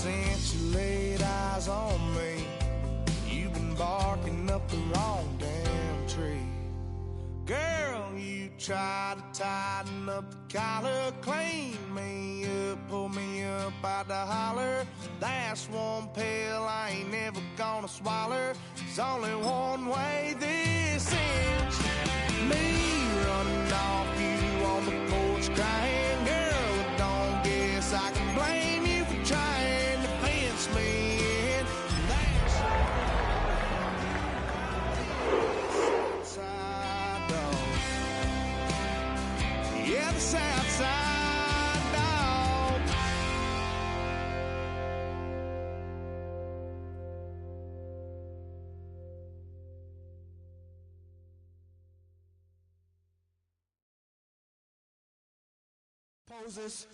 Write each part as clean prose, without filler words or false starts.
since you laid eyes on me, you've been barking up the wrong damn tree. Girl, you tried to tighten up the collar, clean me up, pull me up out the holler. That's one pill I ain't never gonna swallow. There's only one way this ends. Me running off you on the porch crying. Girl, don't guess I can blame you for trying to fence me in. That's outside dog. Yeah, the south side dog. Poses.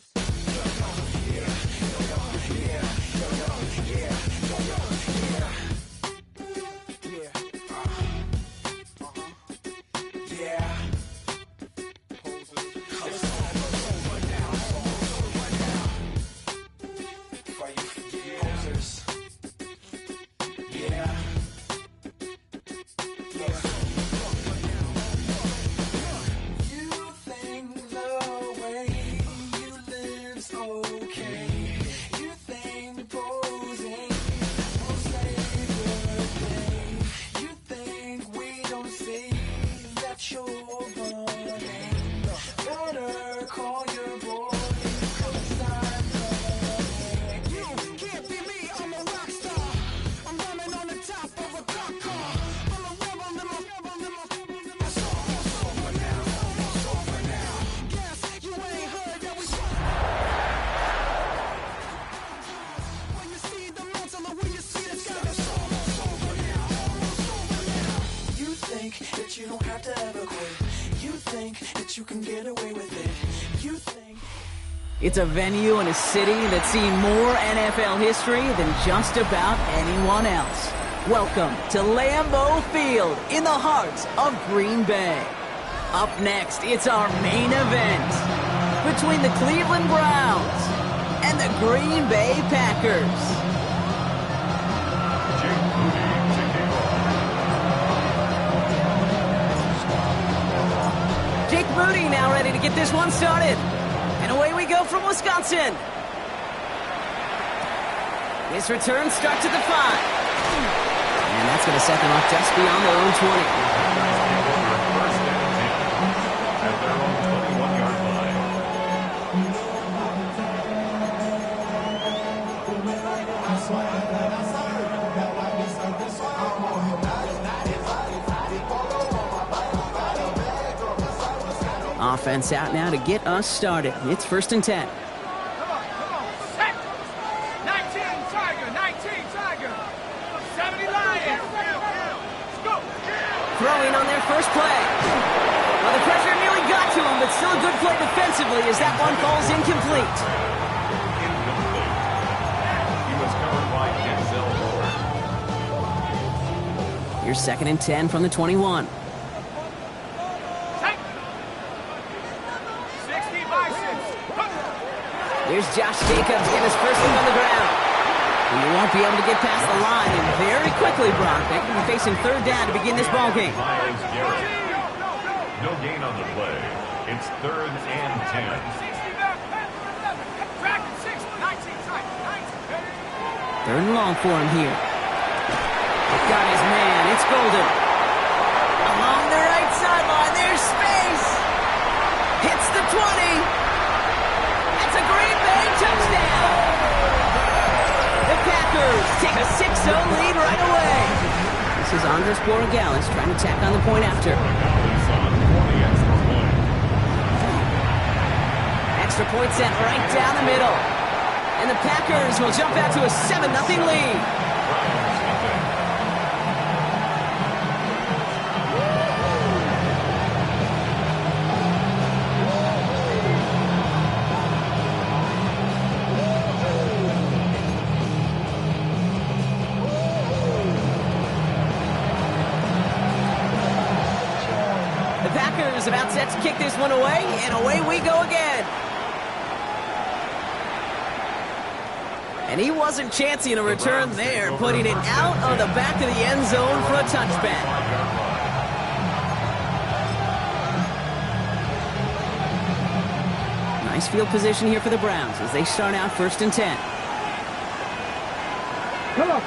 You don't have to ever quit. You think that you can get away with it. You think it's a venue in a city that's seen more NFL history than just about anyone else. Welcome to Lambeau Field in the heart of Green Bay. Up next, it's our main event between the Cleveland Browns and the Green Bay Packers. Moody now ready to get this one started. And away we go from Wisconsin. His return starts at the 5. And that's going to set them up just beyond their own 20. At their own 21-yard line. Offense out now to get us started. It's 1st and 10. Come on. Set. 19 Tiger. 19 Tiger. 70 Lion. Let's go. Throwing on their first play. Well, the pressure nearly got to him, but still a good play defensively as that one falls incomplete. He was covered by Denzel Ward. Here's 2nd and 10 from the 21. Here's Josh Jacobs getting his first look on the ground. He won't be able to get past the line, and very quickly, Brock, they can be facing 3rd down to begin this ballgame. No gain on the play. It's 3rd and 10. 3rd and long for him here. Got his man. It's Golden. Along the right sideline, there's space. Hits the 20. It's a Green Bay touchdown! The Packers take a 6-0 lead right away. This is Andres Borregales trying to tack on the point after. Extra point sent right down the middle. And the Packers will jump out to a 7-0 lead. Is about set to kick this one away, and away we go again. And he wasn't chancing a return there, putting it out of the back of the end zone for a touchback. Nice field position here for the Browns as they start out 1st and 10. Come on.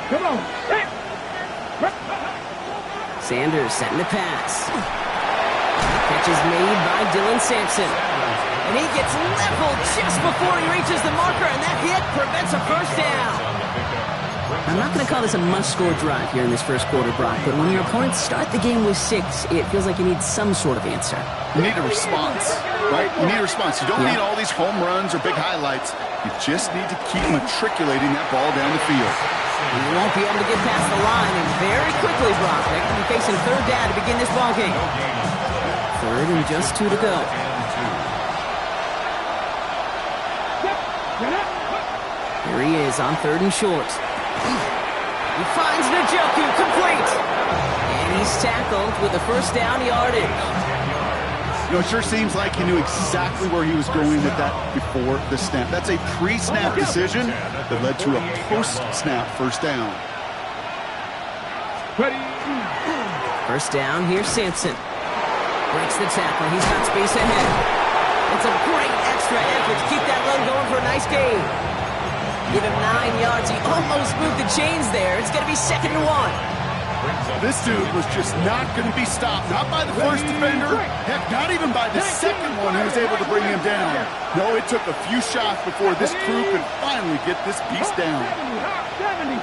Sanders setting the pass. Catch is made by Dylan Sampson. And he gets leveled just before he reaches the marker, and that hit prevents a first down. I'm not going to call this a must-score drive here in this first quarter, Brock, but when your opponents start the game with 6, it feels like you need some sort of answer. You need a response, right? You need a response. You don't need all these home runs or big highlights. You just need to keep matriculating that ball down the field. He won't be able to get past the line, and very quickly, Brock, they're going to be facing 3rd down to begin this ballgame. 3rd and just 2 to go. Here he is on 3rd and short. He finds Njoku complete. And he's tackled with the first down yardage. You know, it sure seems like he knew exactly where he was going with that before the snap. That's a pre-snap decision that led to a post-snap first down. First down, here's Sampson. Breaks the tackle. He's got space ahead. It's a great extra effort to keep that run going for a nice gain. Give him 9 yards. He almost moved the chains there. It's going to be 2nd and 1. This dude was just not going to be stopped. Not by the first defender. Heck, not even by the second one who was able to bring him down. No, it took a few shots before this crew could finally get this beast down. 70.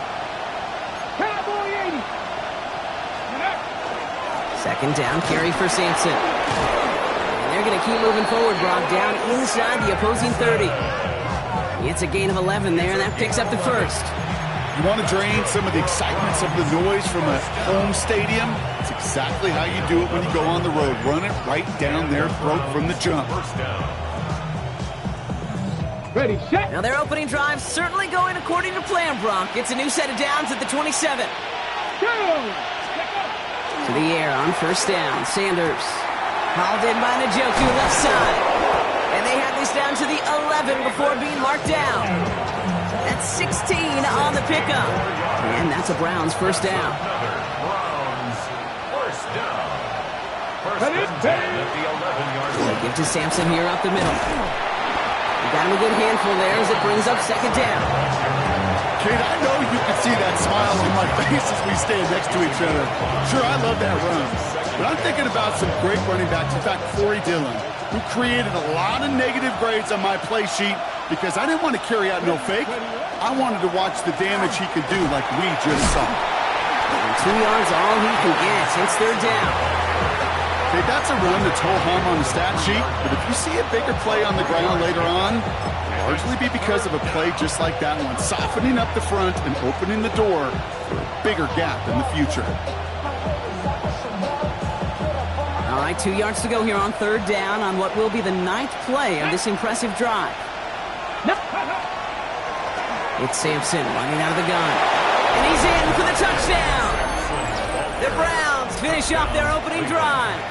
Cowboy 80. 2nd down carry for Sampson. And they're going to keep moving forward, Brock, down inside the opposing 30. It's a gain of 11 there, and that picks up the first. You want to drain some of the excitement, some of the noise from a home stadium? It's exactly how you do it when you go on the road. Run it right down their throat from the jump. Ready, set. Now their opening drive certainly going according to plan, Brock. It's a new set of downs at the 27. Go! To the air on first down. Sanders hauled in by Njoku left side. And they have this down to the 11 before being marked down. That's 16 on the pickup. And that's a Browns first down. Browns first down. First and 10 at the 11-yard line. Give to Sampson here up the middle. He got him a good handful there as it brings up 2nd down. Kate, I know you can see that smile on my face as we stand next to each other. Sure, I love that run. But I'm thinking about some great running backs. In fact, Corey Dillon, who created a lot of negative grades on my play sheet because I didn't want to carry out no fake. I wanted to watch the damage he could do like we just saw. And 2 yards all he can get. It's 3rd down. Okay, that's a run that's ho-hum on the stat sheet, but if you see a bigger play on the ground later on, it'll largely be because of a play just like that one, softening up the front and opening the door for a bigger gap in the future. All right, 2 yards to go here on 3rd down on what will be the 9th play of this impressive drive. It's Sampson running out of the gun. And he's in for the touchdown. The Browns finish off their opening drive.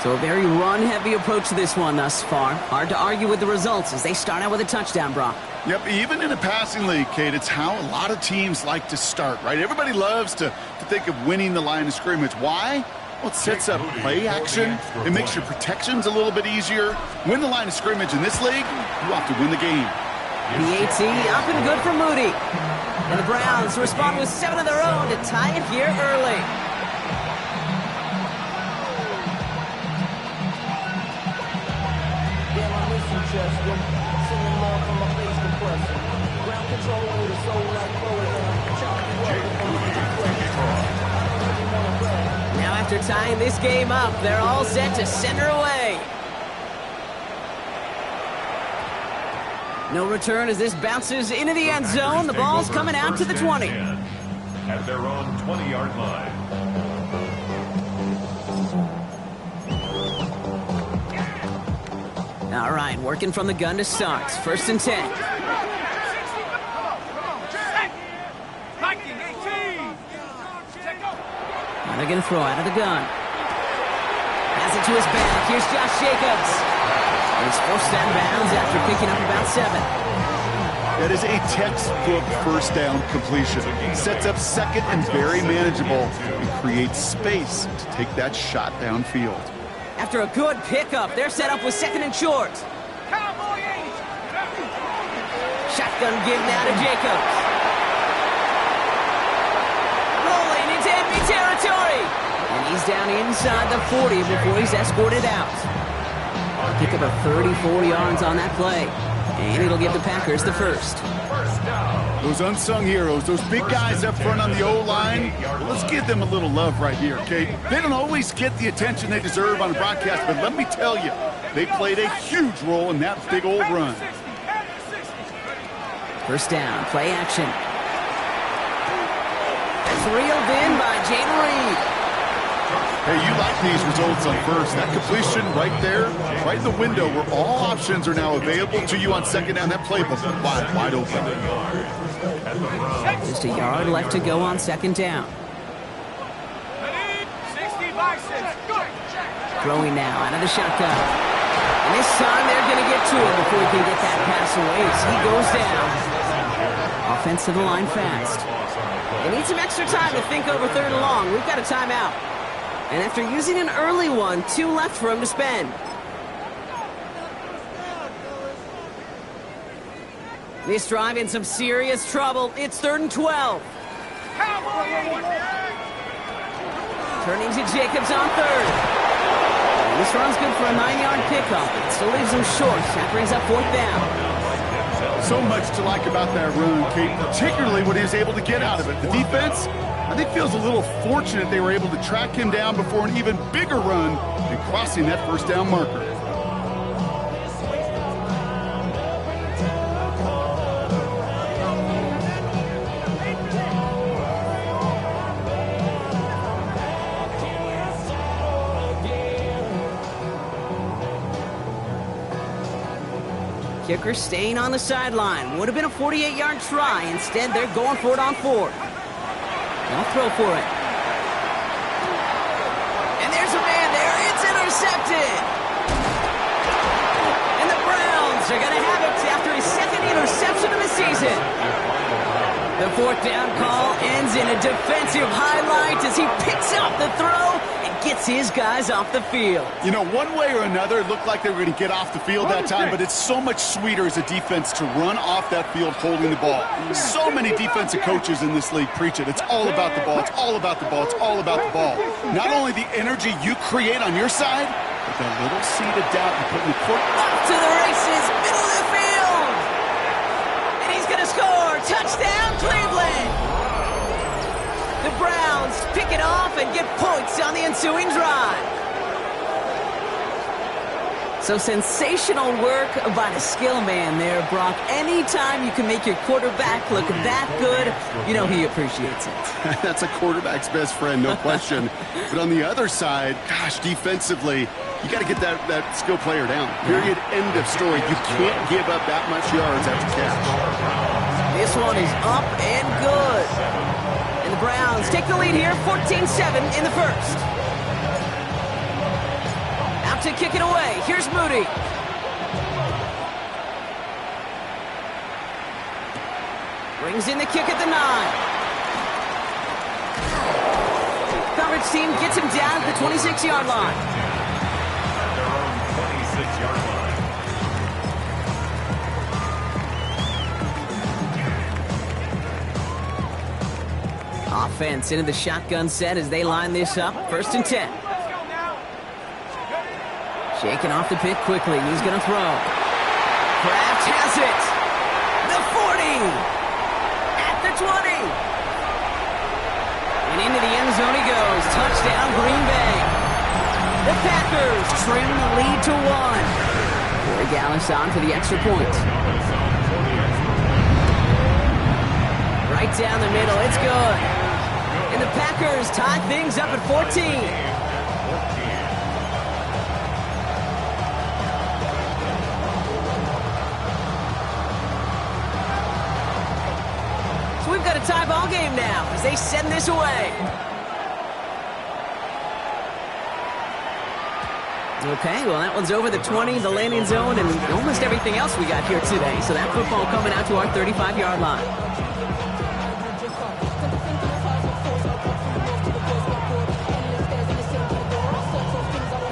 So a very run-heavy approach to this one thus far. Hard to argue with the results as they start out with a touchdown, Brock. Yep, even in a passing league, Kate, it's how a lot of teams like to start, right? Everybody loves to think of winning the line of scrimmage. Why? Well, it sets up play action. It makes your protections a little bit easier. Win the line of scrimmage in this league, you have to win the game. The AT up and good for Moody. And the Browns respond with 7 of their own to tie it here early. Now after tying this game up, they're all set to send her away. No return as this bounces into the end zone. The ball's coming out to the 20. At their own 20-yard line. All right, working from the gun to start. 1st and 10. Now they're going to throw out of the gun. Pass it to his back. Here's Josh Jacobs. He's forced out of bounds after picking up about 7. That is a textbook first down completion. Sets up second and very manageable and creates space to take that shot downfield. After a good pickup, they're set up with second and short. Shotgun give now to Jacobs. Rolling into enemy territory. And he's down inside the 40 before he's escorted out. Pick up a 34 yards on that play. And it'll give the Packers the first. Those unsung heroes, those big guys up front on the O-line, let's give them a little love right here, okay? They don't always get the attention they deserve on the broadcast, but let me tell you, they played a huge role in that big old run. First down, play action. That's reeled in by Jaden Reed. Hey, you like these results on first. That completion right there, right in the window where all options are now available to you on second down. That playbook wide open. Just a yard left to go on second down. Throwing now out of the shotgun. And this time they're going to get to him before he can get that pass away. So he goes down. Offensive line fast. They need some extra time to think over third and long. We've got a timeout. And after using an early one, 2 left for him to spend. This drive in some serious trouble. It's 3rd and 12. Turning to Jacobs on 3rd. This run's good for a 9-yard pickup. It still leaves him short. That brings up 4th down. So much to like about that run, Kate, particularly what he was able to get out of it. The defense, I think, feels a little fortunate they were able to track him down before an even bigger run and crossing that first down marker. Kicker staying on the sideline. Would have been a 48-yard try. Instead, they're going for it on 4th. They'll throw for it. And there's a man there. It's intercepted. And the Browns are going to have it after his 2nd interception of the season. The 4th down call ends in a defensive highlight as he picks up the throw and gets his guys off the field. You know, one way or another, it looked like they were going to get off the field that time, but it's so much sweeter as a defense to run off that field holding the ball. So many defensive coaches in this league preach it. It's all about the ball. It's all about the ball. It's all about the ball. Not only the energy you create on your side, but that little seed of doubt you put in the court. Off to the races, middle of the field. And he's going to score. Touchdown, Cleveland. The Browns pick it off and get points on the ensuing drive. So sensational work by the skill man there, Brock. Anytime you can make your quarterback look that good, you know he appreciates it. That's a quarterback's best friend, no question. But on the other side, gosh, defensively, you got to get that skill player down. Period. End of story. You can't give up that much yards after catch. This one is up and good. And the Browns take the lead here, 14-7 in the first. Out to kick it away. Here's Moody. Brings in the kick at the 9. Coverage team gets him down at the 26-yard line. Their own 26-yard line. Offense into the shotgun set as they line this up. 1st and 10. Shaking off the pick quickly. He's going to throw. Kraft has it. The 40. At the 20. And into the end zone he goes. Touchdown, Green Bay. The Packers trim the lead to 1. Corey Gallis on for the extra point. Right down the middle. It's good. And the Packers tie things up at 14. So we've got a tie ball game now as they send this away. Okay, well, that one's over the 20, the landing zone, and almost everything else we got here today. So that football coming out to our 35-yard line.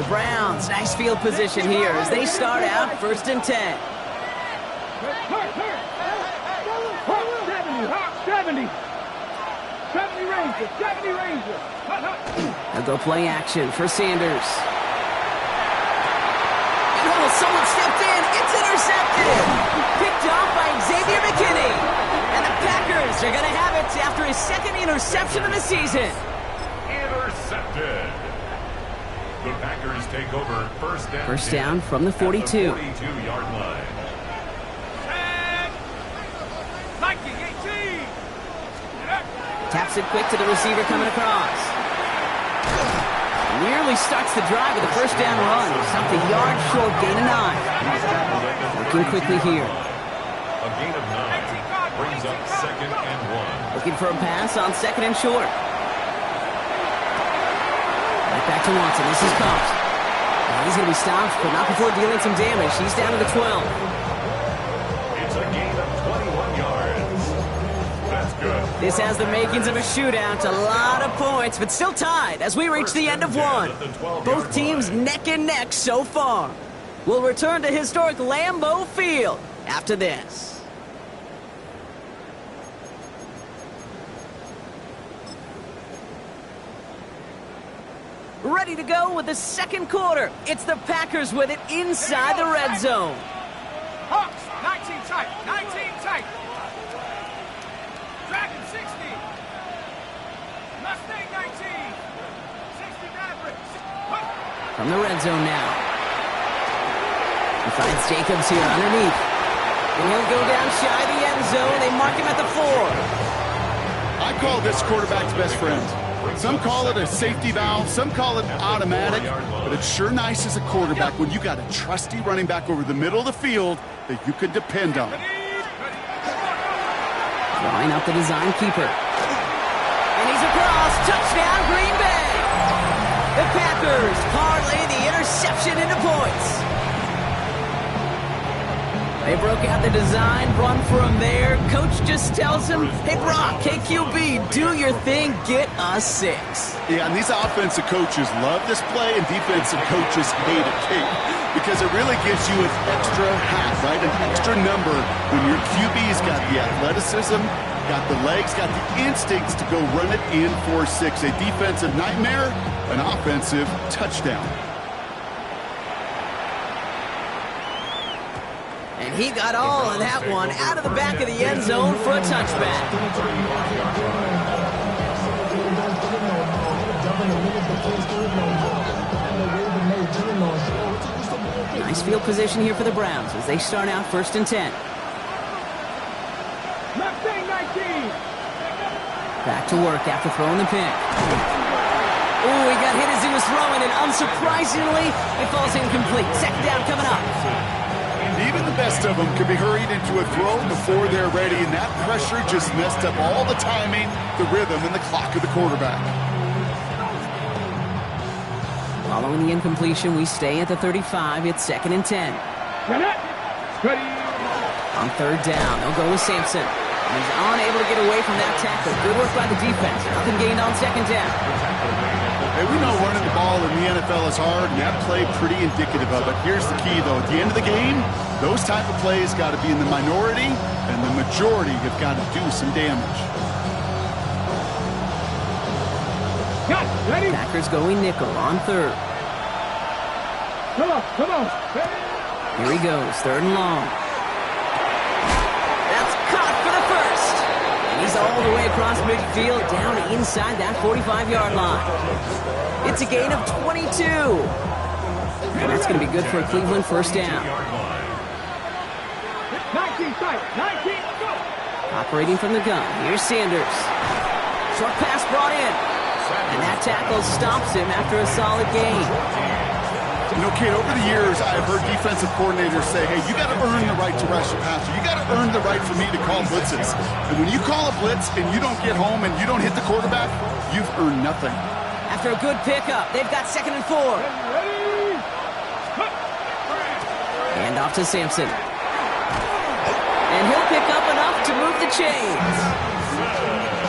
The Browns, nice field position here as they start out 1st and 10. 70 Ranger, 70 Ranger. They'll go play action for Sanders. Oh, someone stepped in. It's intercepted. Picked off by Xavier McKinney. And the Packers are going to have it after his 2nd interception of the season. Intercepted. The Packers take over 1st down. First down from the 42. 42-yard line. Taps it quick to the receiver coming across. Nearly starts the drive with a 1st down run. Stopped a yard short, gain of 9. Working quickly here. A gain of 9 brings up 2nd and 1. Looking for a pass on 2nd and short. Right back to Watson. This is Cox. He's going to be stopped, but not before dealing some damage. He's down to the 12. It's a gain of 21 yards. That's good. This has the makings of a shootout. A lot of points, but still tied as we reach the end of one. Both teams neck and neck so far. We'll return to historic Lambeau Field after this. Ready to go with the 2nd quarter. It's the Packers with it inside the red zone. Hawks, 19 tight, 19 tight. Dragon, 60. Mustang, 19. 60 Mavericks. From the red zone now. He finds Jacobs here underneath. And he'll go down shy of the end zone. They mark him at the 4. I call this quarterback's best friend. Some call it a safety valve, some call it automatic, but it's sure nice as a quarterback when you got a trusty running back over the middle of the field that you can depend on. Drawing up the design keeper. And he's across. Touchdown, Green Bay. The Packers parlay the interception into points. They broke out the design, run for him there. Coach just tells him, hey, Brock, KQB, do your thing, get us 6. Yeah, and these offensive coaches love this play, and defensive coaches hate it, too, because it really gives you an extra hat, right, an extra number when your QB's got the athleticism, got the legs, got the instincts to go run it in for 6. A defensive nightmare, an offensive touchdown. And he got all of that one out of the back of the end zone for a touchback. Nice field position here for the Browns as they start out 1st and 10. Back to work after throwing the pick. Oh, he got hit as he was throwing, and unsurprisingly, it falls incomplete. 2nd down coming up. Even the best of them can be hurried into a throw before they're ready, and that pressure just messed up all the timing, the rhythm, and the clock of the quarterback. Following the incompletion, we stay at the 35. It's 2nd and 10. On 3rd down, they'll go with Sampson. He's unable to get away from that tackle. Good work by the defense. Nothing gained on 2nd down. Hey, we know running the ball in the NFL is hard, and that play pretty indicative of it. Here's the key, though. At the end of the game, those type of plays got to be in the minority, and the majority have got to do some damage. Packers going nickel on 3rd. Come on. Here he goes, 3rd and long. That's caught for the 1st. And he's all the way across midfield, down inside that 45-yard line. It's a gain of 22. And that's going to be good for a Cleveland 1st down. 19 tight, 19, go! Operating from the gun, here's Sanders. Short pass brought in. And that tackle stops him after a solid gain. You know, Kate, over the years, I've heard defensive coordinators say, hey, you got to earn the right to rush the passer. You got to earn the right for me to call blitzes. And when you call a blitz and you don't get home and you don't hit the quarterback, you've earned nothing. After a good pickup, they've got 2nd and 4. Handoff to Sampson. And he'll pick up enough to move the chains.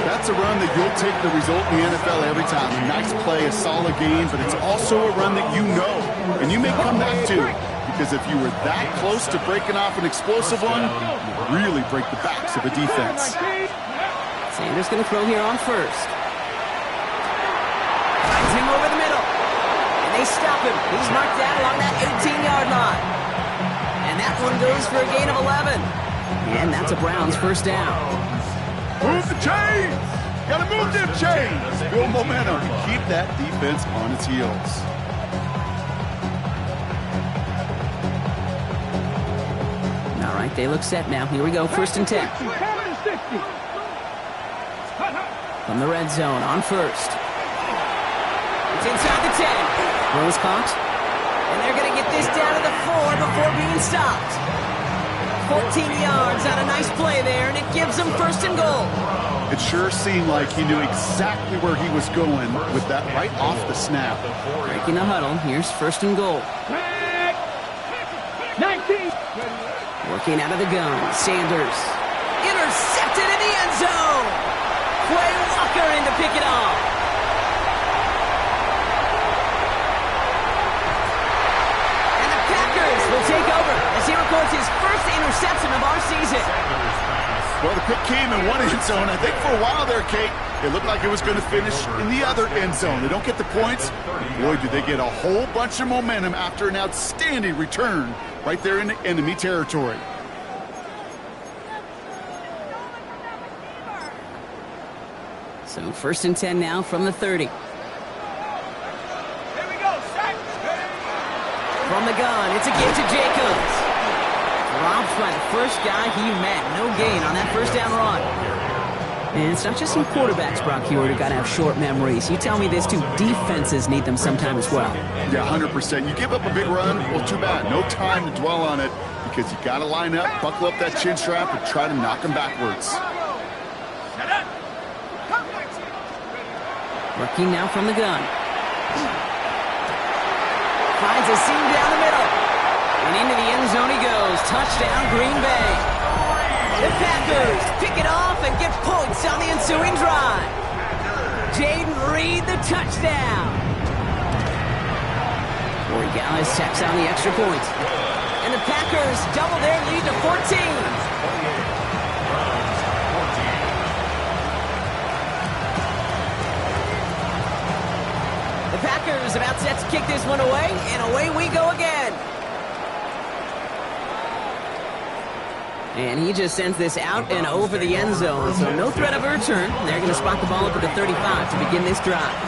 That's a run that you'll take the result in the NFL every time. A nice play, a solid game, but it's also a run that you know, and you may come back to. Because if you were that close to breaking off an explosive one, you really break the backs of a defense. Sanders going to throw here on first. Finds him over the middle. And they stop him. He's marked down along that 18-yard line. And that one goes for a gain of 11. And that's a Browns first down. Move the chains! Gotta move them chains! Build momentum and keep that defense on its heels. All right, they look set now. Here we go, 1st and 10. From the red zone, on first. It's inside the 10. Throws caught. And they're going to get this down to the 4 before being stopped. 14 yards on a nice play there, and it gives them 1st and goal. It sure seemed like he knew exactly where he was going with that right off the snap. Breaking the huddle, here's 1st and goal. 19. Working out of the gun, Sanders. Intercepted in the end zone. Quay Walker in to pick it off. And the Packers will take over as he records his first interception of our season. Well, the pick came in one end zone. I think for a while there, Kate, it looked like it was going to finish in the other end zone. They don't get the points. Boy, do they get a whole bunch of momentum after an outstanding return right there in enemy territory. So 1st and 10 now from the 30. Here we go, sack. From the gun, it's a give to Jacobs. Dropped by the first guy he met. No gain on that 1st down run. And it's not just some quarterbacks, Brock Hewitt, who got to have short memories. You tell me this too, defenses need them sometime as well. Yeah, 100%. You give up a big run, well, too bad. No time to dwell on it because you got to line up, buckle up that chin strap, and try to knock them backwards. Working now from the gun. Finds a seam down the middle. And into the end zone he goes. Touchdown, Green Bay. The Packers pick it off and get points on the ensuing drive. Jaden Reed, the touchdown. Corey Gallis tacks on the extra point. And the Packers double their lead to 14. The Packers about set to kick this one away, and away we go again. And he just sends this out and over the end zone, so no threat of a return. They're going to spot the ball up at the 35 to begin this drive.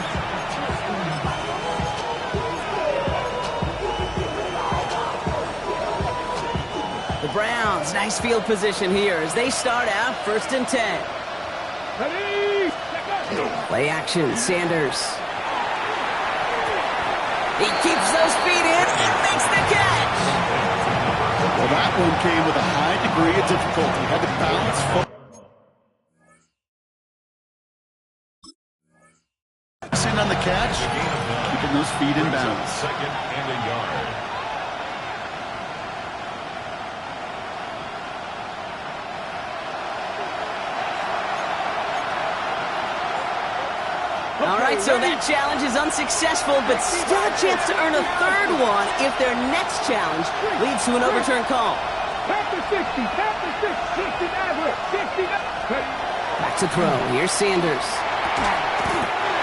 The Browns, nice field position here as they start out 1st and 10. Play action, Sanders. He keeps those feet in and makes the catch. Well, that one came with a high degree of difficulty. Had to balance. Focusing on the catch, keeping those feet in bounds. 2nd and a yard. All right, so that challenge is unsuccessful, but still a chance to earn a 3rd one if their next challenge leads to an overturned call. Back to 60, 69. Back to throw. Here's Sanders.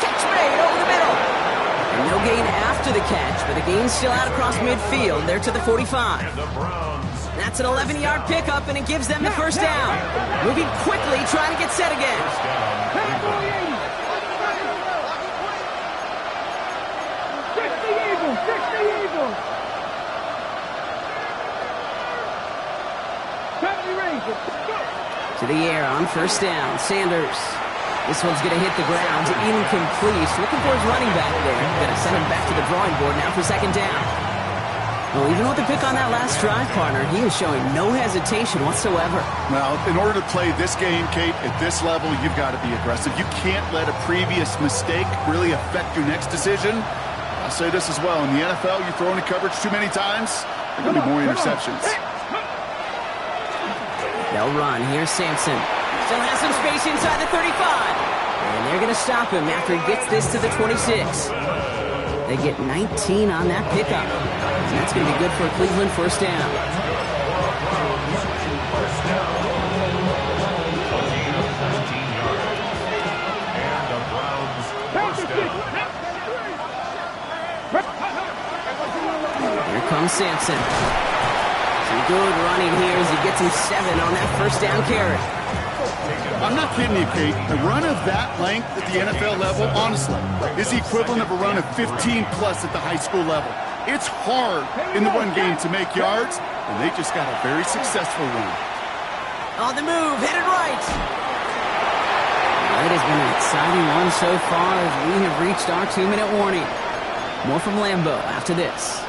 Catch made over the middle. And no gain after the catch, but the gain's still out across midfield. They're to the 45. And the Browns. That's an 11-yard pickup, and it gives them the 1st down. Moving quickly, trying to get set again. To the air on 1st down. Sanders. This one's going to hit the ground. Incomplete. Looking for his running back there. Going to send him back to the drawing board now for 2nd down. Well, even with the pick on that last drive, partner, he is showing no hesitation whatsoever. Well, in order to play this game, Kate, at this level, you've got to be aggressive. You can't let a previous mistake really affect your next decision. I'll say this as well. In the NFL, you throw into coverage too many times, There'll be more interceptions. They'll run. Here's Sampson. Still has some space inside the 35. And they're going to stop him after he gets this to the 26. They get 19 on that pickup. And that's going to be good for a Cleveland first down. Here comes Sampson. Some good running here as he gets him 7 on that first down carry. I'm not kidding you, Kate. A run of that length at the NFL level, honestly, is the equivalent of a run of 15-plus at the high school level. It's hard in the run game to make yards, and they just got a very successful run. On the move, headed right. It has been an exciting one so far as we have reached our 2-minute warning. More from Lambeau after this.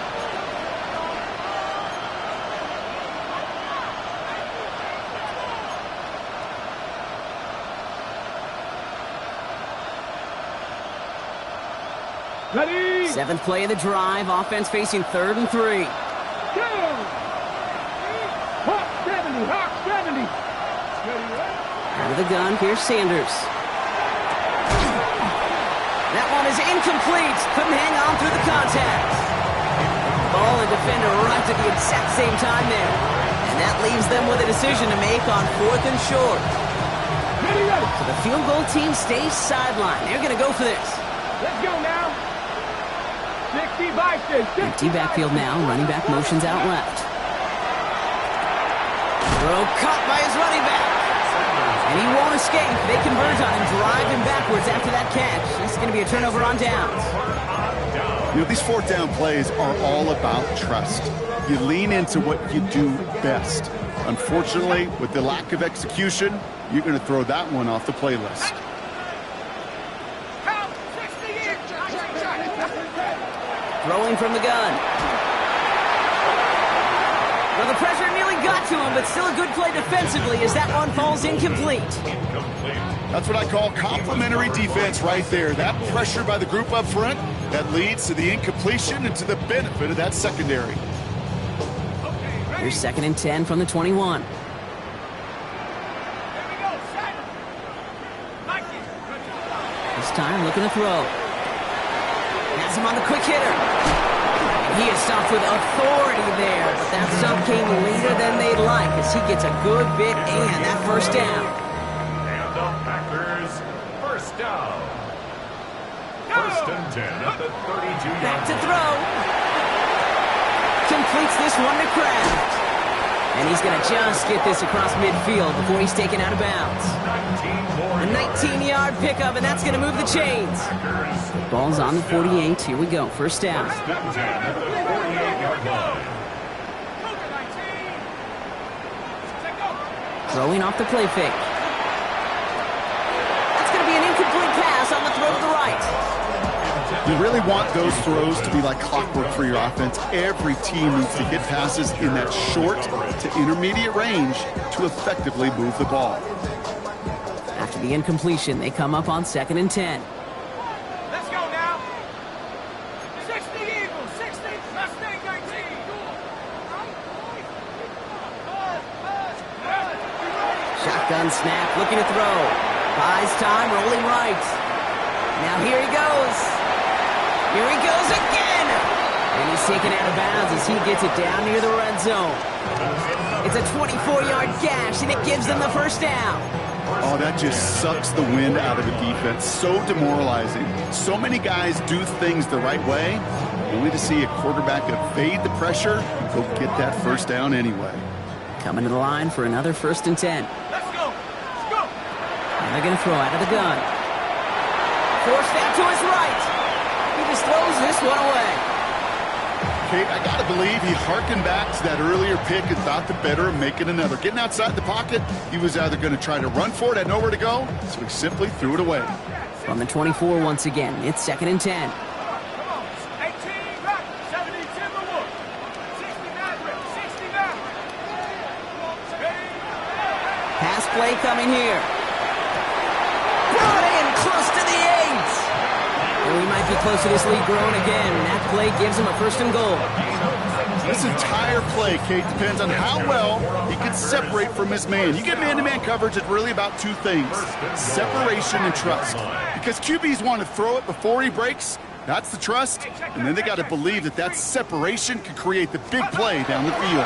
Ready. 7th play of the drive. Offense facing 3rd and 3. Go. Hawk 70. Hawk 70. Out of the gun, here's Sanders. That one is incomplete. Couldn't hang on through the contact. Ball and defender arrived at the exact same time there. And that leaves them with a decision to make on 4th and short. So the field goal team stays sidelined. They're going to go for this. Let's go now. 60 Bison. Empty backfield now. Running back motions out left. Throw caught by his running back. And he won't escape. They convert on him, drive him backwards after that catch. This is going to be a turnover on downs. You know, these 4th down plays are all about trust. You lean into what you do best. Unfortunately, with the lack of execution, you're going to throw that one off the playlist. Throwing from the gun. Well, the pressure nearly got to him, but still a good play defensively as that one falls incomplete. That's what I call complimentary defense right there. That pressure by the group up front, that leads to the incompletion and to the benefit of that secondary. Here's 2nd and 10 from the 21. This time, looking to throw. Has him on the quick hitter. He is stopped with authority there, but that stop came later than they'd like as he gets a good bit and that first down. And the Packers first down. 1st and 10 at the 32-yard Back to line. throw. Completes this one to Kraft. And he's going to just get this across midfield before he's taken out of bounds. A 19-yard pickup, and that's going to move the chains. Ball's on the 48. Here we go. First down. First and 10 at the 48-yard line. Throwing off the play fake. That's going to be an incomplete pass on the throw to the right. You really want those throws to be like clockwork for your offense. Every team needs to get passes in that short to intermediate range to effectively move the ball. After the incompletion, they come up on 2nd and 10. Let's go now. 60 Eagles. 60. Mustang 19. Shotgun snap, looking to throw. Buys time, rolling right. Now here he goes. Here he goes again! And he's taken out of bounds as he gets it down near the red zone. It's a 24-yard gash, and it gives them the first down. Oh, that just sucks the wind out of the defense. So demoralizing. So many guys do things the right way, only to see a quarterback evade the pressure and go get that first down anyway. Coming to the line for another 1st and 10. Let's go. Let's go. And they're going to throw out of the gun. Forced out to his right. He just throws this one away. Kate, I got to believe he hearkened back to that earlier pick and thought the better of making another. Getting outside the pocket, he was either going to try to run for it, had nowhere to go, so he simply threw it away. From the 24 once again, it's 2nd and 10. Come on. 18 back. 70 Timberwood. 69 69. Pass play coming here. Brought in close to the 8. And we might be close to this lead growing again. That play gives him a 1st and goal. This entire play, Kate, depends on how well he can separate from his man. You get man-to-man coverage, it's really about two things, separation and trust. Because QBs want to throw it before he breaks, that's the trust, and then they got to believe that that separation can create the big play down the field.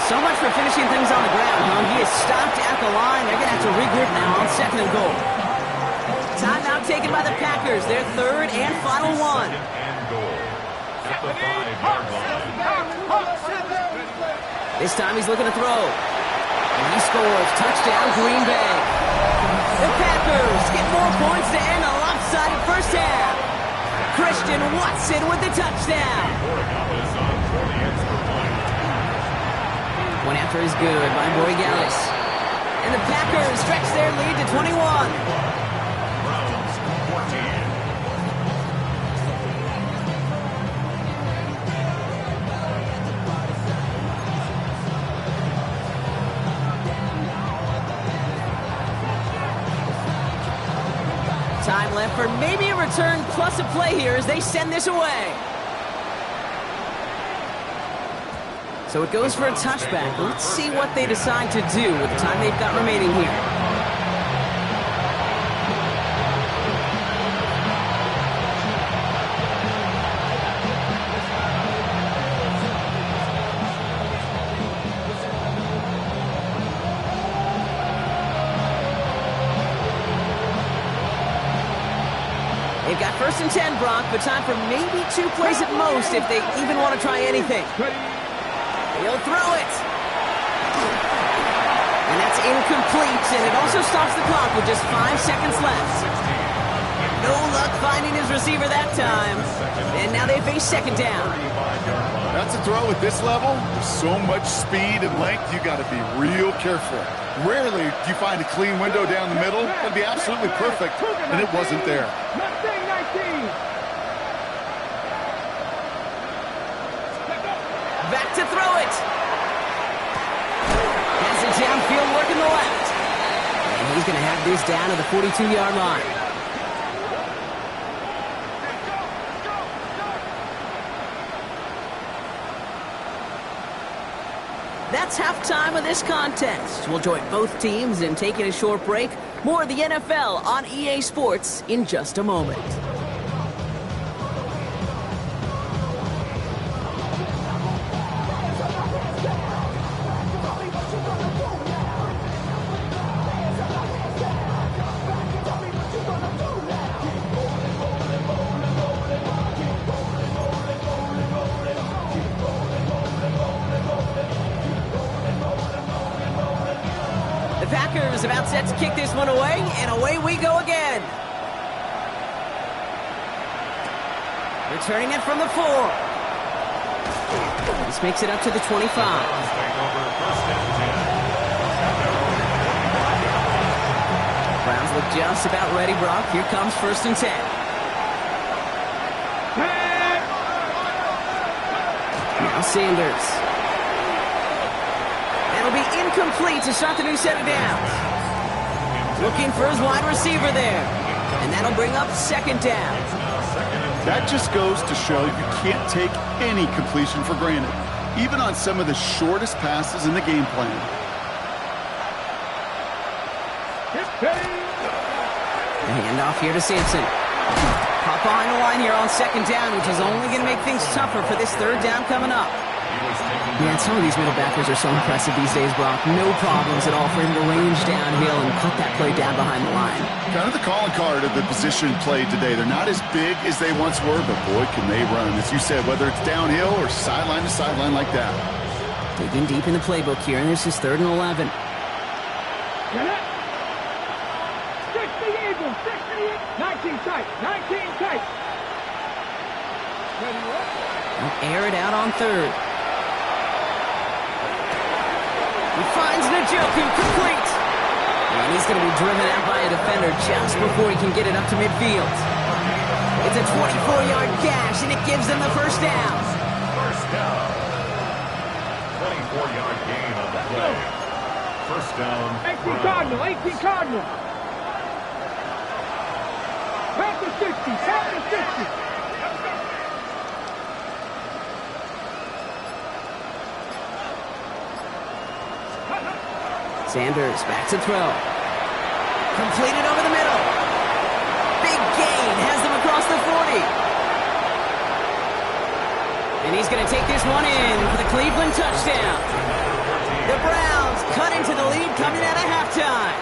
So much for finishing things on the ground, huh? He is stopped at the line. They're going to have to regroup now on 2nd and goal. Timeout taken by the Packers, their 3rd and final one. This time he's looking to throw. And he scores. Touchdown, Green Bay. The Packers get more points to end a lopsided first half. Christian Watson with the touchdown. One after is good by Borregales. And the Packers stretch their lead to 21. Time left for maybe a return plus a play here as they send this away. So it goes for a touchback. Let's see what they decide to do with the time they've got remaining here. They've got 1st and 10, Brock, but time for maybe 2 plays at most if they even want to try anything. He'll throw it. And that's incomplete, and it also stops the clock with just 5 seconds left. No luck finding his receiver that time. And now they face 2nd down. That's a throw at this level. There's so much speed and length, you got to be real careful. Rarely do you find a clean window down the middle. That'd be absolutely perfect, and it wasn't there. Back to throw it. Has it downfield working the left. And he's going to have this down to the 42-yard line. That's halftime of this contest. We'll join both teams in taking a short break. More of the NFL on EA Sports in just a moment. Packers about set to kick this one away, and away we go again. Returning it from the 4. This makes it up to the 25. Browns look just about ready, Brock. Here comes 1st and 10. Now Sanders. That'll be incomplete to start the new set of downs. Looking for his wide receiver there. And that'll bring up 2nd down. That just goes to show you can't take any completion for granted, even on some of the shortest passes in the game plan. The handoff here to Sampson. Hop behind the line here on 2nd down, which is only going to make things tougher for this 3rd down coming up. Man, some of these middle backers are so impressive these days, Brock. No problems at all for him to range downhill and cut that play down behind the line. Kind of the calling card of the position played today. They're not as big as they once were, but boy, can they run. As you said, whether it's downhill or sideline to sideline like that. Digging deep in the playbook here, and this is 3rd and 11. Stick the Eagles, 19 tight, 19 tight. They'll air it out on 3rd. He finds Njoku complete. And he's going to be driven out by a defender just before he can get it up to midfield. It's a 24-yard gash, and it gives them the 1st down. 1st down. 24-yard gain on the play. 1st down. 18 Cardinal, 18 Cardinal. Back to 60, back to 60. Sanders back to throw. Completed over the middle. Big gain has them across the 40. And he's going to take this one in for the Cleveland touchdown. The Browns cut into the lead coming out of halftime.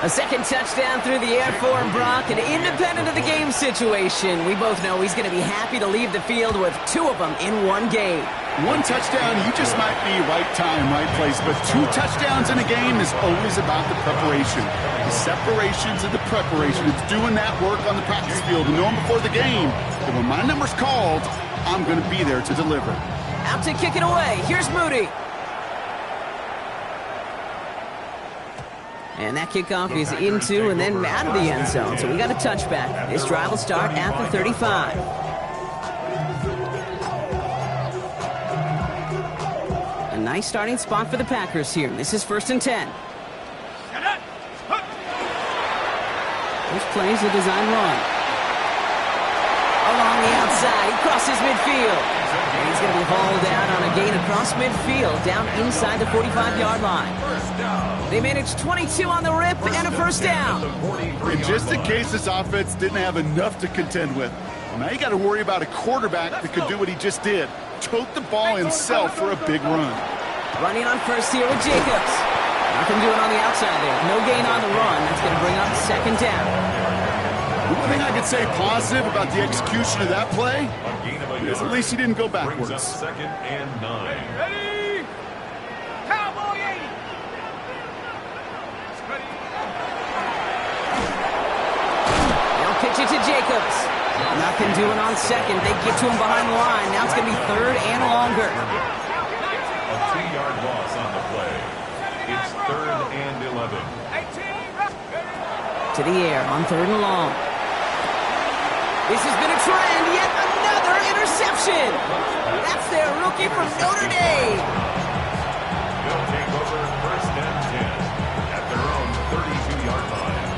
A second touchdown through the air for Brock, and independent of the game situation, we both know he's going to be happy to leave the field with 2 of them in one game. One touchdown, you just might be right time, right place, but 2 touchdowns in a game is always about the preparation. The separations and the preparation. It's doing that work on the practice field and knowing before the game that when my number's called, I'm going to be there to deliver. Out to kick it away. Here's Moody. And that kickoff is into and then out of the end zone. So we got a touchback. This drive will start at the 35. A nice starting spot for the Packers here. This is 1st and 10. This plays a design run. Along the outside, he crosses midfield. And he's going to be hauled out on a gain across midfield, down inside the 45-yard line. They managed 22 on the rip and a first down. And just in case this offense didn't have enough to contend with, now you got to worry about a quarterback that could do what he just did. Tote the ball himself for a big run. Running on first here with Jacobs. Nothing doing on the outside there. No gain on the run. That's going to bring up 2nd down. One thing I could say positive about the execution of that play is at least he didn't go backwards. 2nd and 9. Ready? Cowboy 80. They'll pitch it to Jacobs. Nothing doing on 2nd. They get to him behind the line. Now it's going to be 3rd and longer. A 2-yard loss on the play. It's 3rd and 11. To the air on 3rd and long. This has been a trend. Yet another interception. That's their rookie from Notre Dame. They'll take over 1st and 10 at their own 32-yard line.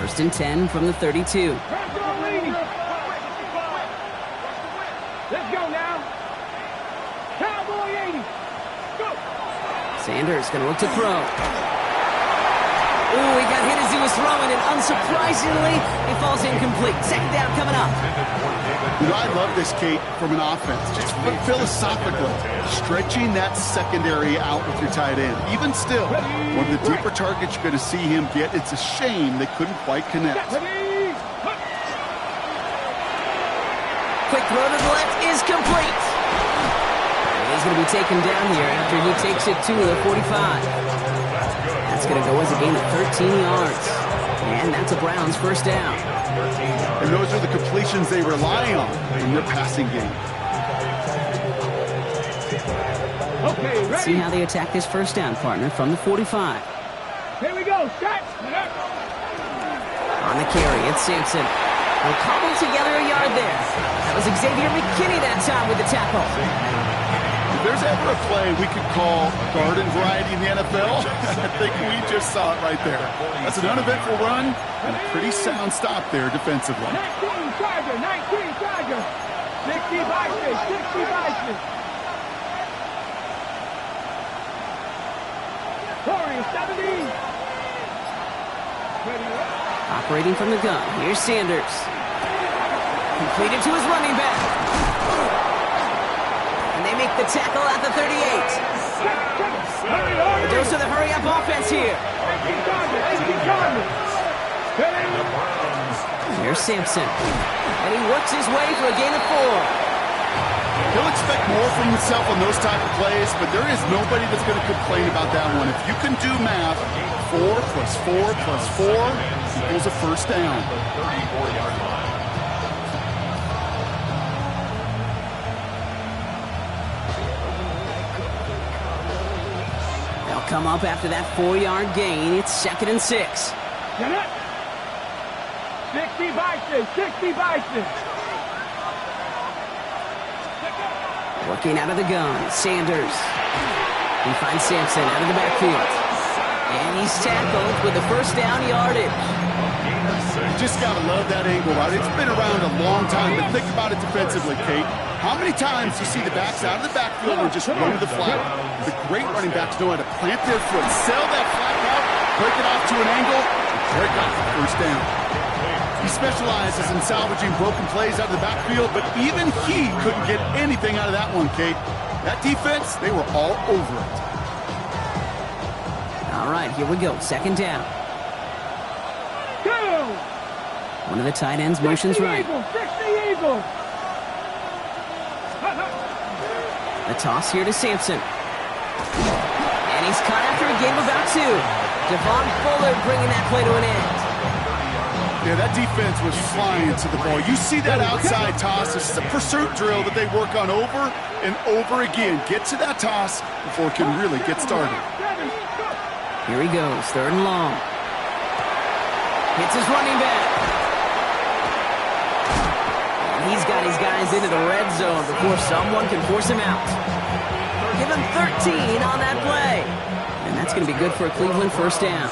1st and 10 from the 32. Let's go now. Cowboy 80. Go. Sanders going to look to throw. Ooh, he got hit as he was throwing, and unsurprisingly, he falls incomplete. 2nd down coming up. You know, I love this, Kate, from an offense. Just philosophically, stretching that secondary out with your tight end. Even still, one of the deeper targets you're going to see him get, it's a shame they couldn't quite connect. Quick throw to the left is complete. And he's going to be taken down here after he takes it to the 45. That's going to go as a gain of 13 yards. And that's a Browns 1st down. And those are the completions they rely on in their passing game. Okay, ready? See how they attack this 1st down, partner, from the 45. Here we go. Start. On the carry, it's Sampson. They'll cobble together a yard there. That was Xavier McKinney that time with the tackle. If there's ever a play we could call garden variety in the NFL, I think we just saw it right there. That's an uneventful run and a pretty sound stop there defensively. 19 Charger, 19 Charger. 60 Bison, 60 Bison. Corey, 70. Operating from the gun, here's Sanders. Completed to his running back. And they make the tackle at the 38. A dose of the hurry-up offense here. Here's Sampson. And he works his way for a gain of 4. He'll expect more from himself on those type of plays, but there is nobody that's going to complain about that one. If you can do math, 4 plus 4 plus 4 equals a 1st down. 34-yard line. They'll come up after that 4-yard gain. It's 2nd and 6. Get it. 60 Bison, 60 Bison. Working out of the gun, Sanders. He finds Sampson out of the backfield. And he's tackled with the 1st down yardage. You just got to love that angle, right? It's been around a long time, but think about it defensively, Kate. How How many times do you see the backs out of the backfield and just run to the flat? The great running backs know how to plant their foot, sell that flat route, break it off to an angle, and break off the first down. He specializes in salvaging broken plays out of the backfield, but even he couldn't get anything out of that one, Kate. That defense, they were all over it. All right, here we go. Second down. Go! One of the tight ends motions right. Fix the Eagles! A toss here to Sampson. And he's caught after a gain of about 2. Devon Fuller bringing that play to an end. Yeah, that defense was flying to the ball. You see that outside toss. This is a pursuit drill that they work on over and over again. Get to that toss before it can really get started. Here he goes, 3rd and long. Hits his running back. And he's got his guys into the red zone before someone can force him out. Give him 13 on that play. And that's going to be good for a Cleveland first down.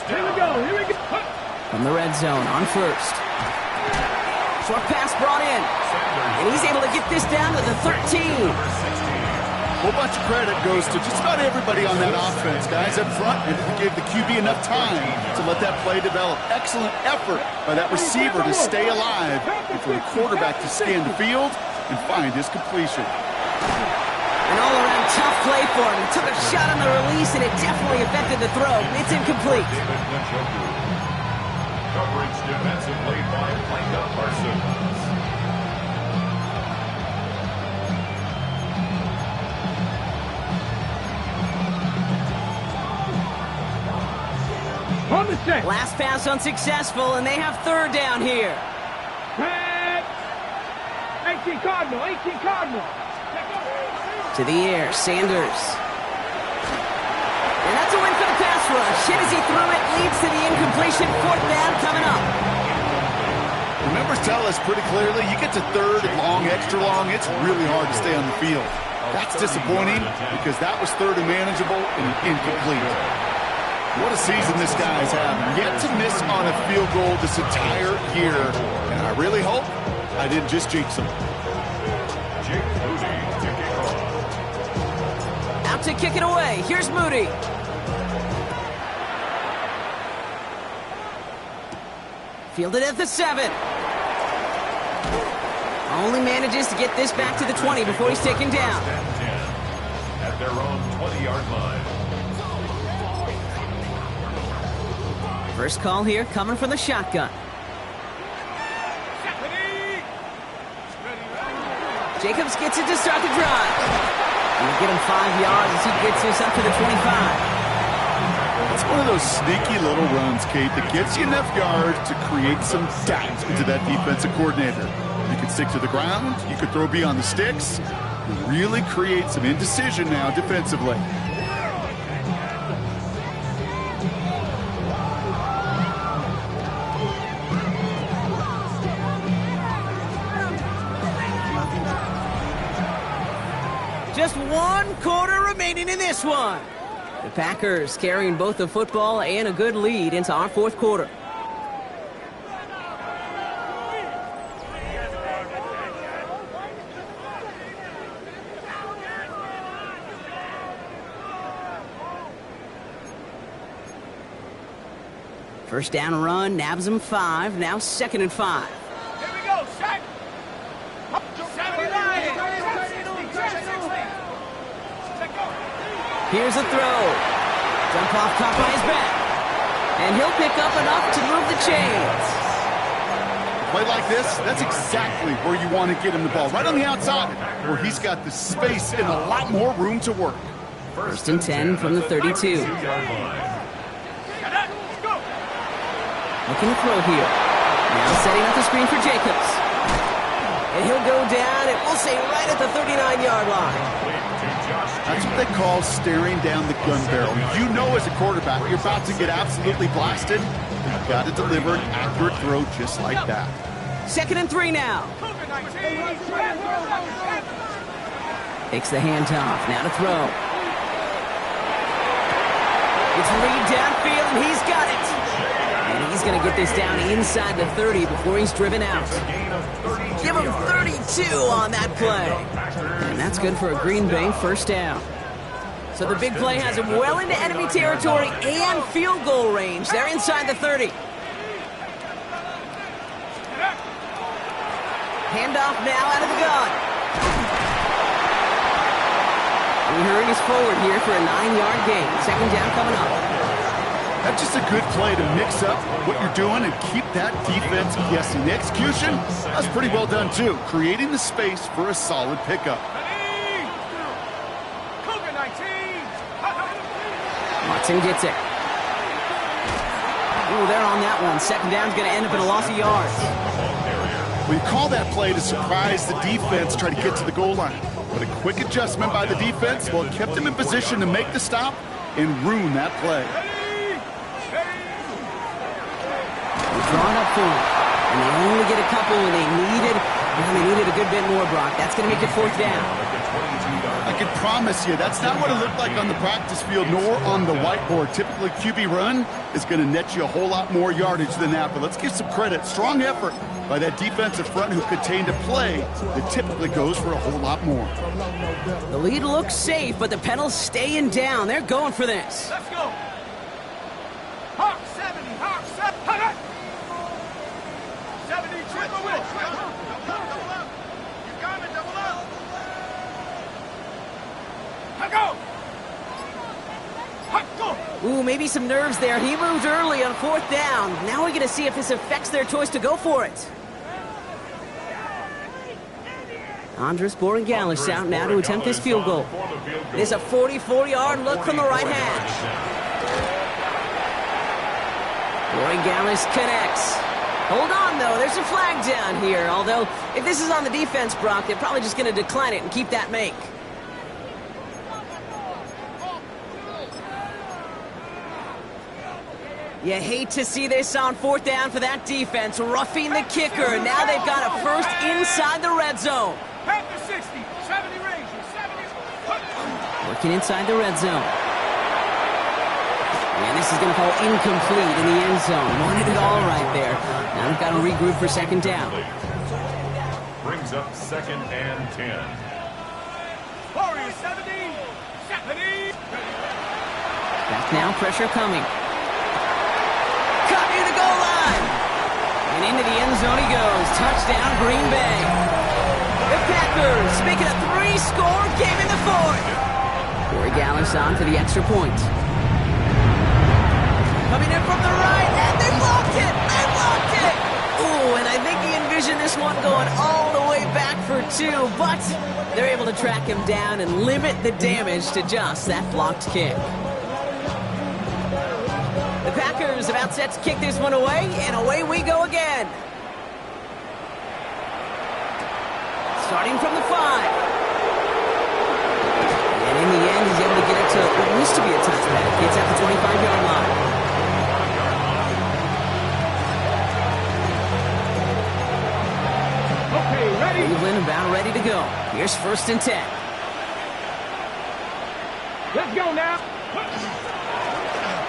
Here we go, here we go. From the red zone on 1st. Short pass brought in. And he's able to get this down to the 13. A whole bunch of credit goes to just about everybody on that offense. Guys up front, and gave the QB enough time to let that play develop. Excellent effort by that receiver to stay alive and for the quarterback to scan the field and find his completion. An all-around tough play for him. He took a shot on the release, and it definitely affected the throw. It's incomplete. Coverage defensively by Micah Parsons. On the set. Last pass unsuccessful, and they have 3rd down here. 18 Cardinal, 18 Cardinal. To the air, Sanders. And that's a win for the pass rush. Hit as he threw it, leads to the incompletion. 4th down coming up. The numbers tell us pretty clearly, you get to 3rd and long, extra long, it's really hard to stay on the field. That's disappointing because that was 3rd and manageable and incomplete. What a season this guy's having. Yet to miss on a field goal this entire year. And I really hope I didn't just jinx him. Out to kick it away. Here's Moody. Fielded at the 7. Only manages to get this back to the 20 before he's taken down. At their own 20-yard line. First call here coming from the shotgun. Jacobs gets it to start the drive. He'll get him 5 yards as he gets this up to the 25. It's one of those sneaky little runs, Kate, that gets you enough yards to create some doubt into that defensive coordinator. You could stick to the ground, you could throw beyond the sticks, and really create some indecision now defensively. Just 1 quarter remaining in this one. The Packers carrying both the football and a good lead into our 4th quarter. First down run, nabs him 5, now 2nd and 5. Here we go, set. 79. Here's a throw. Jump off caught by his back. And he'll pick up enough to move the chains. Play like this, that's exactly where you want to get him the ball. Right on the outside, where he's got the space and a lot more room to work. First and 10 from the 32. Looking to throw here. Now setting up the screen for Jacobs. And he'll go down, and we'll say right at the 39-yard line. That's what they call staring down the gun barrel. You know as a quarterback, you're about to get absolutely blasted. You've got to deliver an accurate throw just like that. 2nd and 3 now. Takes the handoff, now to throw. It's lead downfield, and he's got it. And he's he's going to get this down inside the 30 before he's driven out. Give him 32 on that play. And that's good for a Green Bay first down. So the big play has him well into enemy territory and field goal range. They're inside the 30. Handoff now out of the gun. And he hurries forward here for a 9-yard gain. Second down coming up. That's just a good play to mix up what you're doing and keep that defense guessing. The execution, that's pretty well done too. Creating the space for a solid pickup. Watson gets it. Ooh, they're on that one. Second down's going to end up in a loss of yards. We call that play to surprise the defense, try to get to the goal line. But a quick adjustment by the defense, well, it kept them in position to make the stop and ruin that play. They're drawn up for him. And they only get a couple, and they needed a good bit more, Brock. That's going to make it fourth down. I can promise you, that's not what it looked like on the practice field nor on the whiteboard. Typically, QB run is going to net you a whole lot more yardage than that. But let's give some credit. Strong effort by that defensive front who contained a play that typically goes for a whole lot more. The lead looks safe, but the pedal's staying down. They're going for this. Let's go. Hawk 70, Hawk 70. 70, triple win. You got it, double up. Go. Ooh, maybe some nerves there. He moved early on fourth down. Now we're going to see if this affects their choice to go for it. Andres Borregales out now to attempt this field goal. It is a 44-yard look from the right hash. Borregales connects. Hold on, though. There's a flag down here. Although, if this is on the defense, Brock, they're probably just going to decline it and keep that make. You hate to see this on fourth down for that defense, roughing the kicker. Now they've got a first inside the red zone. Panther 60, 70 Rangers, 70. Working inside the red zone. And this is going to fall incomplete in the end zone. Wanted it all right there. Now they've got to regroup for second down. Brings up second and 10. Warriors 70, 70. Back now, pressure coming. Cut near the goal line. And into the end zone he goes. Touchdown, Green Bay. The Packers make it a 3-score game in the fourth. Borregales on for the extra point. Coming in from the right, and they blocked it! They blocked it! Ooh, and I think he envisioned this one going all the way back for 2, but they're able to track him down and limit the damage to just that blocked kick. The Packers about set to kick this one away, and away we go again. Starting from the 5. And in the end, he's able to get it to what used to be a touchback. Gets at the 25-yard line. Okay, ready? Cleveland about ready to go. Here's first and 10. Let's go now.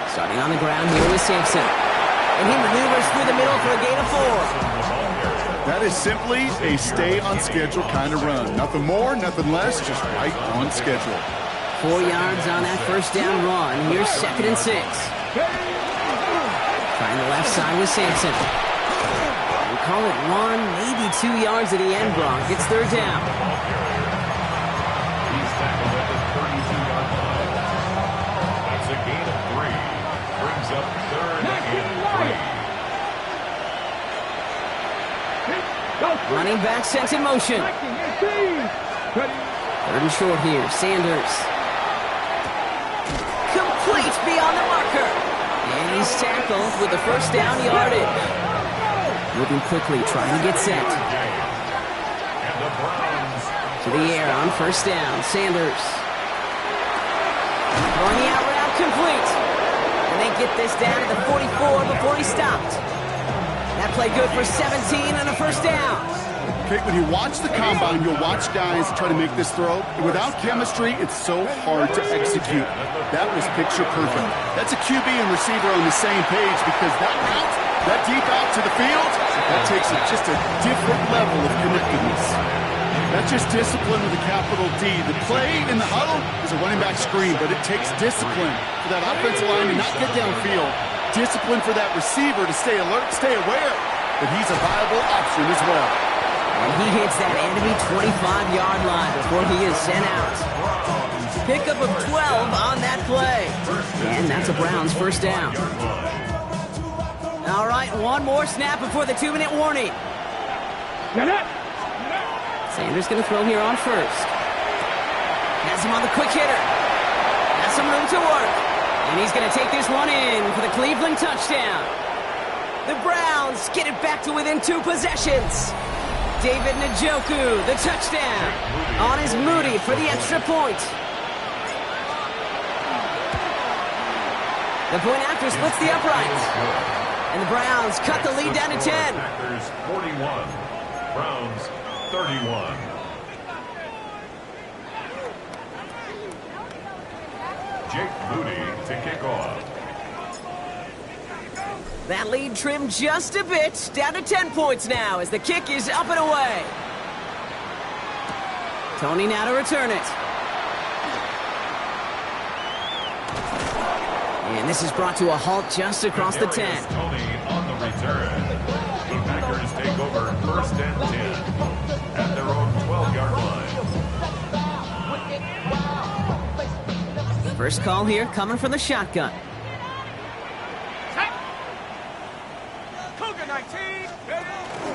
Starting on the ground here with Sampson. And he maneuvers through the middle for a gain of 4. That is simply a stay-on-schedule kind of run. Nothing more, nothing less, just right on schedule. 4 yards on that first down run. Here's second and 6. Trying the left side with Sampson. We call it 1, maybe 2 yards at the end, Brock. It's third down. He's tackled at the 32-yard line. That's a gain of 3. Brings up third and 3. Running back sets in motion. Third and short here. Sanders. Complete beyond the marker. And he's tackled with the first down yardage. Moving quickly, trying to get set. And the Browns To the air on first down. Sanders. Throwing the out route complete. And they get this down to the 44 before he stopped. That play good for 17 and a first down. Okay, when you watch the combine, you'll watch guys try to make this throw. Without chemistry, it's so hard to execute. That was picture perfect. That's a QB and receiver on the same page because that route That deep out to the field, that takes just a different level of connectedness. That's just discipline with a capital D. The play in the huddle is a running back screen, but it takes discipline for that offensive line to not get downfield. Discipline for that receiver to stay alert, stay aware that he's a viable option as well. And he hits that enemy 25-yard line before he is sent out. Pickup of 12 on that play. And that's a Browns first down. All right, one more snap before the 2-minute warning. Sanders going to throw here on first. Has him on the quick hitter. Has some room to work. And he's going to take this one in for the Cleveland touchdown. The Browns get it back to within 2 possessions. David Njoku, the touchdown. On is Moody for the extra point. The point after splits the uprights. And the Browns cut the lead down to 10. Packers 41, Browns 31. Jake Moody to kick off. That lead trimmed just a bit, down to 10 points now as the kick is up and away. Tony now to return it. And this is brought to a halt just across the 10. Tony on the return. The Packers take over first and 10 at their own 12-yard line. First call here coming from the shotgun.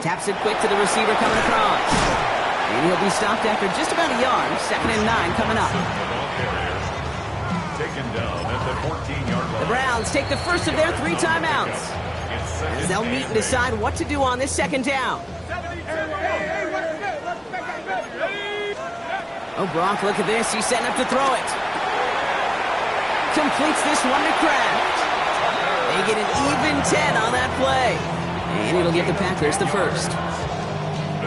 Taps it quick to the receiver coming across. And he'll be stopped after just about a yard. 2nd and 9 coming up. Taken down at the 14-yard line. The Browns take the first of their 3 timeouts. As they'll meet and decide what to do on this 2nd down. Oh, Brock, look at this. He's setting up to throw it. Completes this one to Kraft. They get an even 10 on that play. And it'll give the Packers the first.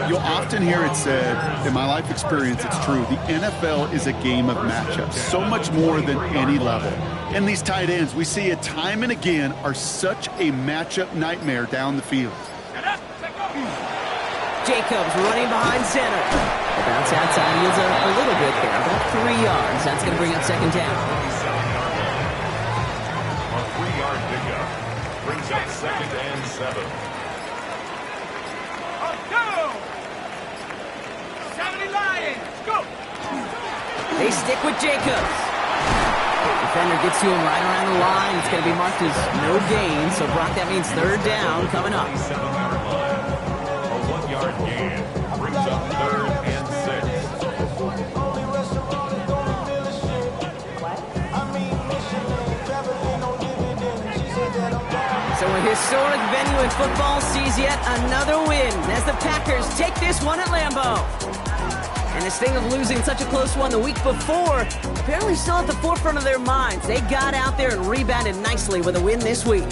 You'll often hear it said, in my life experience, it's true, the NFL is a game of matchups, so much more than any level. And these tight ends, we see it time and again, are such a matchup nightmare down the field. Jacobs running behind center. The bounce outside yields a little bit there, about 3 yards. That's going to bring up 2nd down. A 3-yard pickup brings up 2nd and 7. They stick with Jacobs. Defender gets to him right around the line. It's going to be marked as no gain. So, Brock, that means 3rd down coming up. 7-yard line. A 1-yard gain brings up 3rd and 6. So a historic venue in football sees yet another win as the Packers take this one at Lambeau. And this thing of losing such a close one the week before, apparently still at the forefront of their minds. They got out there and rebounded nicely with a win this week.